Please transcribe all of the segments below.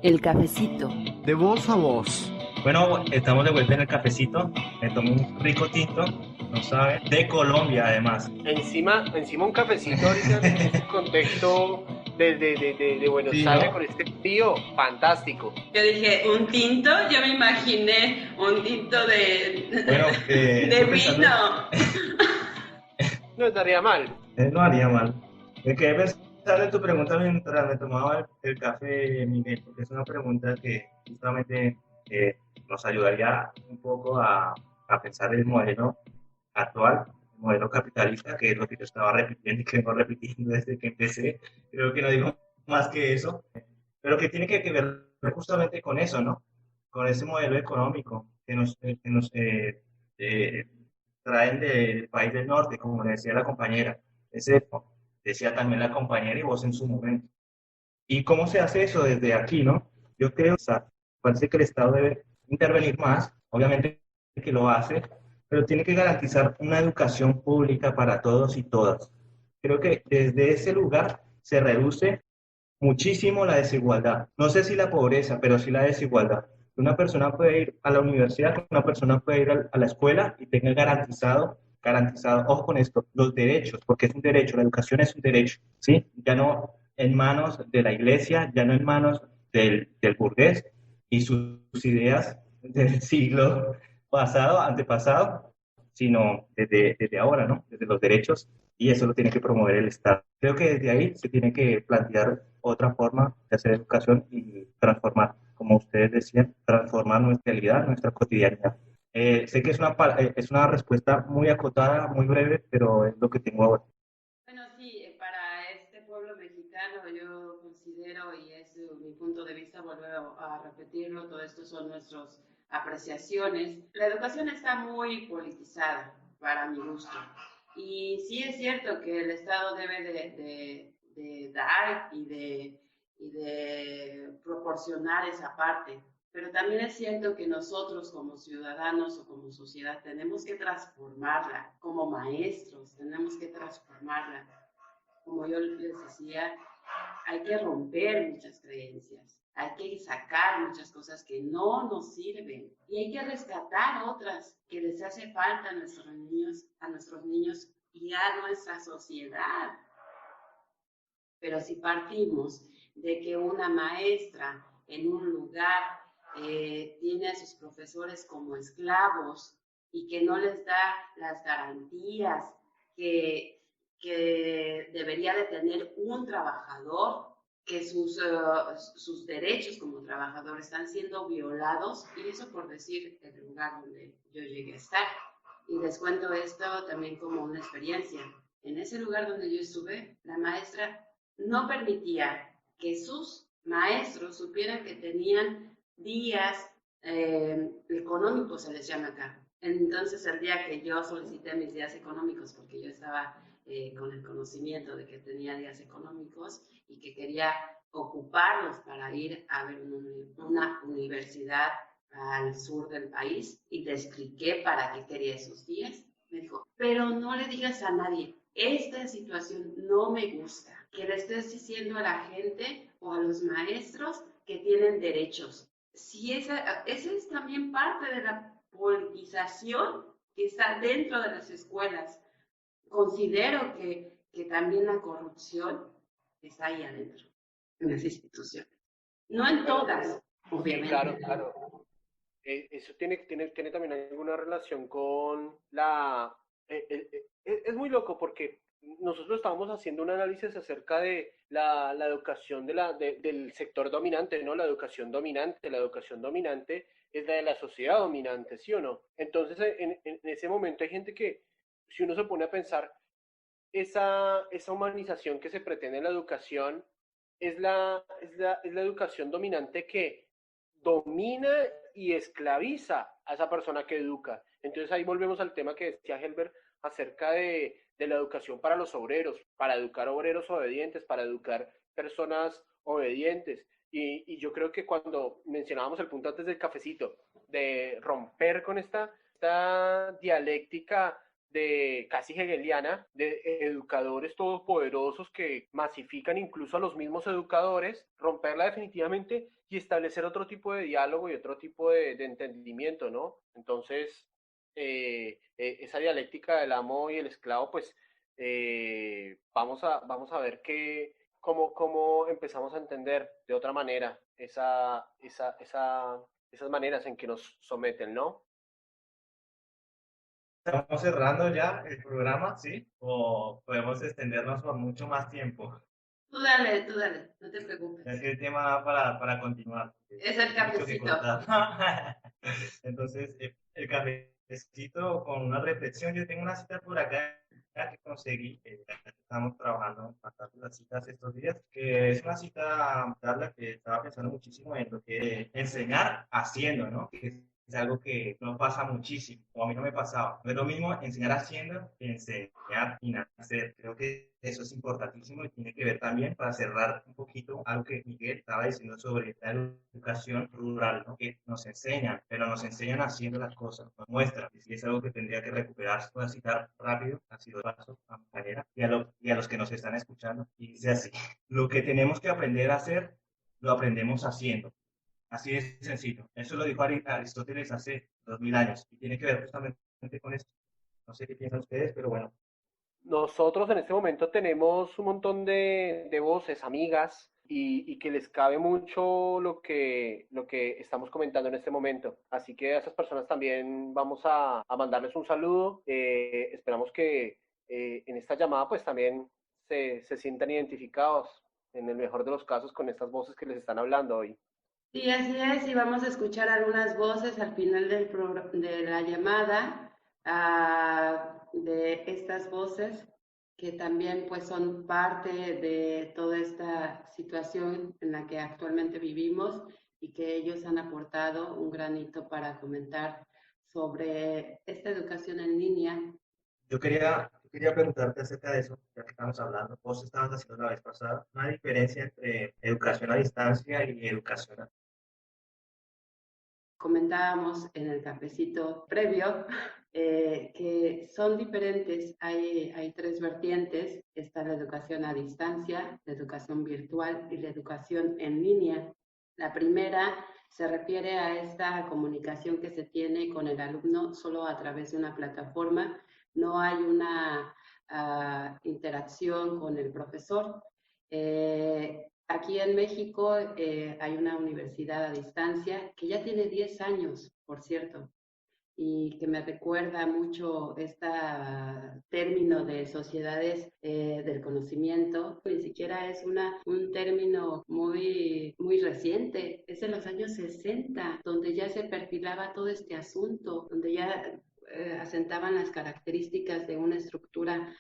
El cafecito. De voz a voz. Bueno, estamos de vuelta en el cafecito. Me tomé un rico tinto, no sabe, de Colombia además. Encima un cafecito ahorita en este contexto de Buenos Sí, Aires ¿no? con este frío, fantástico. Yo dije, un tinto, yo me imaginé un tinto Bueno, de estoy pensando, vino. No estaría mal. no haría mal. Me quedé pensando en tu pregunta mientras me tomaba el café, Miguel, porque es una pregunta que justamente nos ayudaría un poco a pensar el modelo actual, el modelo capitalista, que es lo que yo estaba repitiendo y que vengo repitiendo desde que empecé. Creo que no digo más que eso, pero que tiene que ver justamente con eso, ¿no? Con ese modelo económico que nos eh, traen del país del norte, como le decía la compañera. Ese decía también la compañera y vos en su momento. ¿Y cómo se hace eso desde aquí, no? Yo creo, o sea, parece que el Estado debe intervenir más, obviamente que lo hace, pero tiene que garantizar una educación pública para todos y todas. Creo que desde ese lugar se reduce muchísimo la desigualdad. No sé si la pobreza, pero sí la desigualdad. Una persona puede ir a la universidad, una persona puede ir a la escuela y tenga garantizado, ojo con esto, los derechos, porque es un derecho, la educación es un derecho, ¿sí? Ya no en manos de la iglesia, ya no en manos del burgués y sus ideas del siglo pasado, antepasado, sino desde ahora, ¿no? Desde los derechos, y eso lo tiene que promover el Estado. Creo que desde ahí se tiene que plantear otra forma de hacer educación y transformar, como ustedes decían, transformar nuestra realidad, nuestra cotidianidad. Sé que es una respuesta muy acotada, muy breve, pero es lo que tengo ahora. Bueno, sí, para este pueblo mexicano yo considero, y es mi punto de vista, vuelvo a repetirlo, todo esto son nuestras apreciaciones. La educación está muy politizada para mi gusto. Y sí es cierto que el Estado debe de dar y de proporcionar esa parte, pero también es cierto que nosotros como ciudadanos o como sociedad tenemos que transformarla, como maestros tenemos que transformarla. Como yo les decía, hay que romper muchas creencias, hay que sacar muchas cosas que no nos sirven y hay que rescatar otras que les hace falta a nuestros niños y a nuestra sociedad. Pero si partimos de que una maestra en un lugar tiene a sus profesores como esclavos y que no les da las garantías que debería de tener un trabajador, que sus derechos como trabajador están siendo violados, y eso por decir el lugar donde yo llegué a estar. Y les cuento esto también como una experiencia. En ese lugar donde yo estuve, la maestra no permitía que sus maestros supieran que tenían días económicos, se les llama acá. Entonces, el día que yo solicité mis días económicos, porque yo estaba con el conocimiento de que tenía días económicos y que quería ocuparlos para ir a ver una universidad al sur del país, y le expliqué para qué quería esos días, me dijo, pero no le digas a nadie, esta situación no me gusta, que le estés diciendo a la gente o a los maestros que tienen derechos. Si esa es también parte de la politización que está dentro de las escuelas. Considero que también la corrupción está ahí adentro, en las instituciones. No en todas, Sí, obviamente. claro, claro. Eso tiene también alguna relación con la... es muy loco porque nosotros estábamos haciendo un análisis acerca de la educación del sector dominante, ¿no? La educación dominante es la de la sociedad dominante, ¿sí o no? Entonces, en ese momento hay gente que, si uno se pone a pensar, esa humanización que se pretende en la educación es la educación dominante que domina y esclaviza a esa persona que educa. Entonces ahí volvemos al tema que decía Helber acerca de la educación para los obreros, para educar obreros obedientes, para educar personas obedientes. Y yo creo que cuando mencionábamos el punto antes del cafecito, de romper con esta dialéctica de casi hegeliana, de educadores todopoderosos que masifican incluso a los mismos educadores, romperla definitivamente y establecer otro tipo de diálogo y otro tipo de entendimiento, ¿no? Entonces, esa dialéctica del amo y el esclavo, pues vamos a ver cómo empezamos a entender de otra manera esas maneras en que nos someten, ¿no? Estamos cerrando ya el programa, ¿sí? O podemos extendernos por mucho más tiempo. Tú dale, no te preocupes. Es que el tema da para continuar. Es el Hay mucho que cafecito. contar. Entonces, el cafecito con una reflexión. Yo tengo una cita por acá que conseguí, estamos trabajando bastante las citas estos días, que es una cita, Carla, que estaba pensando muchísimo en lo que enseñar haciendo, ¿no? Que es algo que no pasa muchísimo, o a mí no me pasaba. No es lo mismo enseñar haciendo que enseñar sin hacer. Creo que eso es importantísimo y tiene que ver también, para cerrar un poquito, algo que Miguel estaba diciendo sobre la educación rural, ¿no? Que nos enseñan, pero nos enseñan haciendo las cosas, nos muestran. Y es algo que tendría que recuperarse. Voy a citar rápido, así lo paso a mi compañera y a los que nos están escuchando. Y dice así: lo que tenemos que aprender a hacer, lo aprendemos haciendo. Así de sencillo. Eso lo dijo Aristóteles hace 2000 años y tiene que ver justamente con esto. No sé qué piensan ustedes, pero bueno. Nosotros en este momento tenemos un montón de voces, amigas, y que les cabe mucho lo que estamos comentando en este momento. Así que a esas personas también vamos a mandarles un saludo. Esperamos que en esta llamada pues también se sientan identificados, en el mejor de los casos, con estas voces que les están hablando hoy. Sí, así es, y vamos a escuchar algunas voces al final de la llamada, de estas voces que también pues son parte de toda esta situación en la que actualmente vivimos y que ellos han aportado un granito para comentar sobre esta educación en línea. Yo quería preguntarte acerca de eso, ya que estamos hablando. Vos estabas haciendo la vez pasada una diferencia entre educación a distancia y educación a... Comentábamos en el cafecito previo que son diferentes. Hay tres vertientes. Está la educación a distancia, la educación virtual y la educación en línea. La primera se refiere a esta comunicación que se tiene con el alumno solo a través de una plataforma. No hay una interacción con el profesor. Aquí en México hay una universidad a distancia que ya tiene 10 años, por cierto, y que me recuerda mucho este término de sociedades del conocimiento. Ni siquiera es un término muy reciente, es de los años 60, donde ya se perfilaba todo este asunto, donde ya asentaban las características de una estructura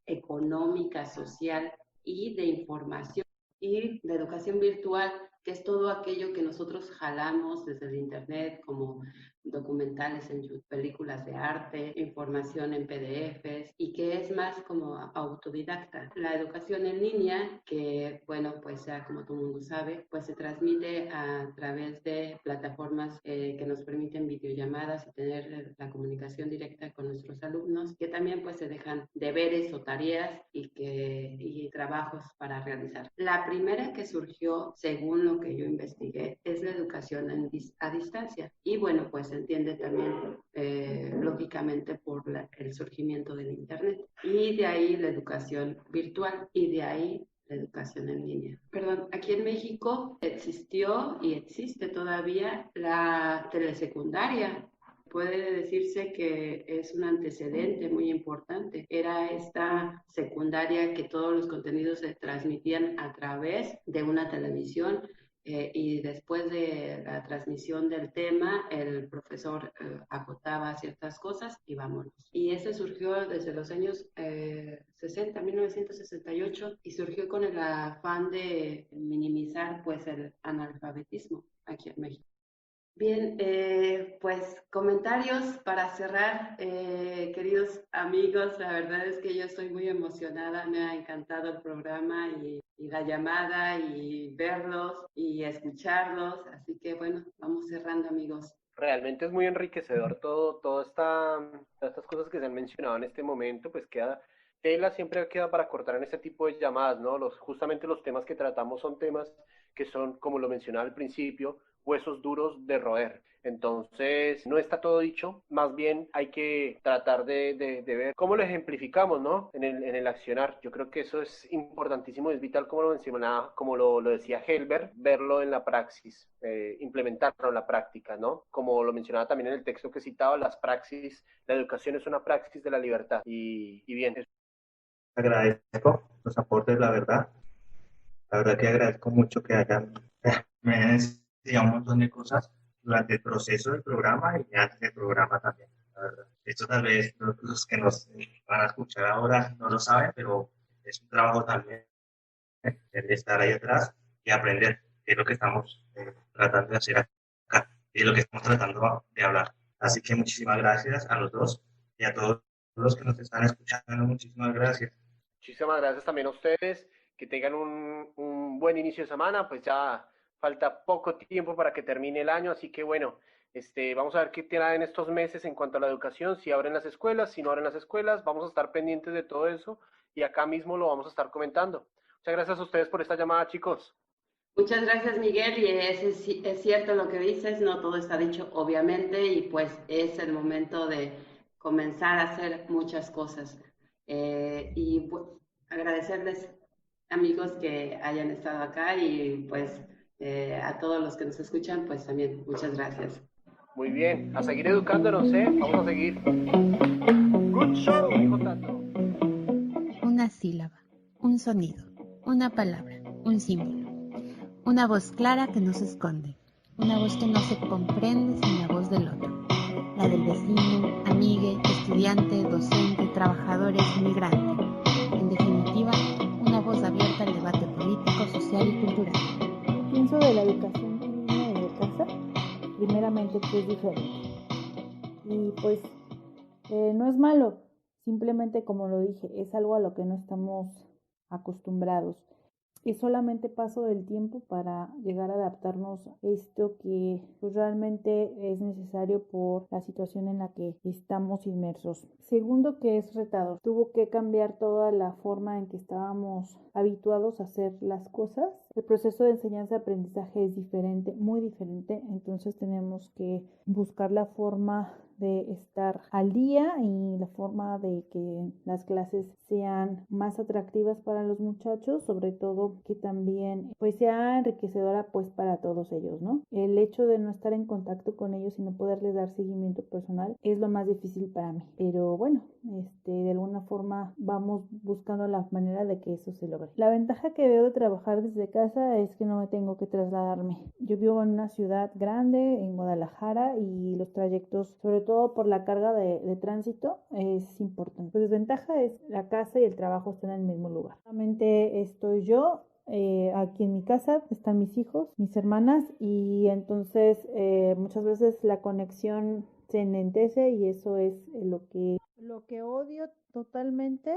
económica, social y de información. Y la educación virtual, que es todo aquello que nosotros jalamos desde el Internet, como documentales en YouTube, películas de arte, información en PDFs, y que es más como autodidacta. La educación en línea, que bueno, pues ya como todo el mundo sabe, pues se transmite a través de plataformas que nos permiten videollamadas y tener la comunicación directa con nuestros alumnos, que también pues se dejan deberes o tareas y trabajos para realizar. La primera que surgió, según lo que yo investigué, es la educación a distancia. Y bueno, pues se entiende también lógicamente por el surgimiento del Internet. Y de ahí la educación virtual y de ahí la educación en línea. Perdón, aquí en México existió y existe todavía la telesecundaria. Puede decirse que es un antecedente muy importante. Era esta secundaria que todos los contenidos se transmitían a través de una televisión y después de la transmisión del tema, el profesor acotaba ciertas cosas y vámonos. Y ese surgió desde los años 60, 1968, y surgió con el afán de minimizar pues el analfabetismo aquí en México. Bien, pues comentarios para cerrar, queridos amigos. La verdad es que yo estoy muy emocionada, me ha encantado el programa y la llamada y verlos y escucharlos. Así que bueno, vamos cerrando, amigos. Realmente es muy enriquecedor todas estas cosas que se han mencionado en este momento, pues tela siempre queda para cortar en este tipo de llamadas, ¿no? Justamente los temas que tratamos son temas que son, como lo mencionaba al principio, huesos duros de roer. Entonces, no está todo dicho, más bien hay que tratar de ver cómo lo ejemplificamos, ¿no? En el accionar. Yo creo que eso es importantísimo, es vital, como lo mencionaba, como lo decía Helber, verlo en la praxis, implementarlo en la práctica, ¿no? Como lo mencionaba también en el texto que citaba, las praxis, la educación es una praxis de la libertad. Y bien, Agradezco los aportes, la verdad. La verdad que agradezco mucho que me hayan enseñado un montón de cosas durante el proceso del programa y antes del programa también, la verdad. Esto tal vez los que nos van a escuchar ahora no lo saben, pero es un trabajo también el de estar ahí atrás y aprender, qué es lo que estamos tratando de hacer acá y es lo que estamos tratando de hablar. Así que muchísimas gracias a los dos y a todos los que nos están escuchando. Muchísimas gracias. muchísimas gracias también a ustedes, que tengan un buen inicio de semana, pues ya falta poco tiempo para que termine el año, así que bueno, vamos a ver qué tienen estos meses en cuanto a la educación, si abren las escuelas, si no abren las escuelas, vamos a estar pendientes de todo eso y acá mismo lo vamos a estar comentando. Muchas gracias a ustedes por esta llamada, chicos. Muchas gracias, Miguel, y es cierto lo que dices, no todo está dicho, obviamente, y pues es el momento de comenzar a hacer muchas cosas. Y pues, agradecerles, amigos, que hayan estado acá y pues a todos los que nos escuchan, pues también muchas gracias. Muy bien, a seguir educándonos, ¿eh? Vamos a seguir. Good show, dijo Tato. Una sílaba, un sonido, una palabra, un símbolo. Una voz clara que no se esconde. Una voz que no se comprende sin la voz del otro. La del vecino, amigue, estudiante, docente, trabajadores, migrante. En definitiva, una voz abierta al debate político, social y cultural. Pienso de la educación que viene desde casa, primeramente que es diferente. Y pues no es malo, simplemente como lo dije, es algo a lo que no estamos acostumbrados. Es solamente paso del tiempo para llegar a adaptarnos a esto que pues, realmente es necesario por la situación en la que estamos inmersos. Segundo, que es retador. Tuvo que cambiar toda la forma en que estábamos habituados a hacer las cosas. El proceso de enseñanza-aprendizaje es diferente, muy diferente, entonces tenemos que buscar la forma de estar al día y la forma de que las clases sean más atractivas para los muchachos, sobre todo que también pues sea enriquecedora pues para todos ellos, ¿no? El hecho de no estar en contacto con ellos y no poderles dar seguimiento personal es lo más difícil para mí, pero bueno, de alguna forma vamos buscando la manera de que eso se logre. La ventaja que veo de trabajar desde casa es que no me tengo que trasladarme. Yo vivo en una ciudad grande, en Guadalajara, y los trayectos, sobre todo por la carga de tránsito, es importante. La desventaja es la casa y el trabajo están en el mismo lugar. Solamente estoy yo. Aquí en mi casa están mis hijos, mis hermanas, y entonces muchas veces la conexión se enlentece y eso es lo que odio totalmente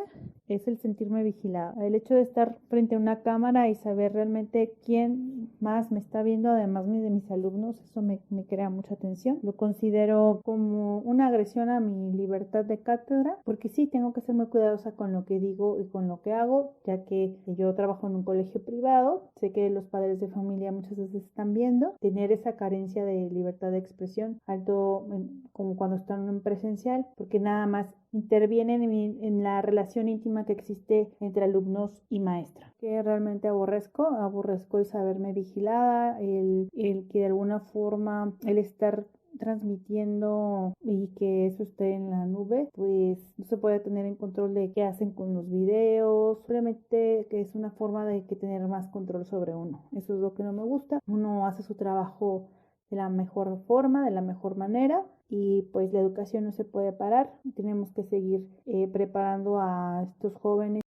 es el sentirme vigilada. El hecho de estar frente a una cámara y saber realmente quién más me está viendo, además de mis alumnos, eso me crea mucha tensión. Lo considero como una agresión a mi libertad de cátedra, porque sí, tengo que ser muy cuidadosa con lo que digo y con lo que hago, ya que yo trabajo en un colegio privado. Sé que los padres de familia muchas veces están viendo tener esa carencia de libertad de expresión, alto como cuando están en presencial, porque nada más intervienen en la relación íntima que existe entre alumnos y maestra, que realmente aborrezco el saberme vigilada, el que de alguna forma el estar transmitiendo y que eso esté en la nube, pues no se puede tener en control de qué hacen con los videos, solamente que es una forma de que tener más control sobre uno. Eso es lo que no me gusta. Uno hace su trabajo de la mejor forma, de la mejor manera, y pues la educación no se puede parar. Tenemos que seguir preparando a estos jóvenes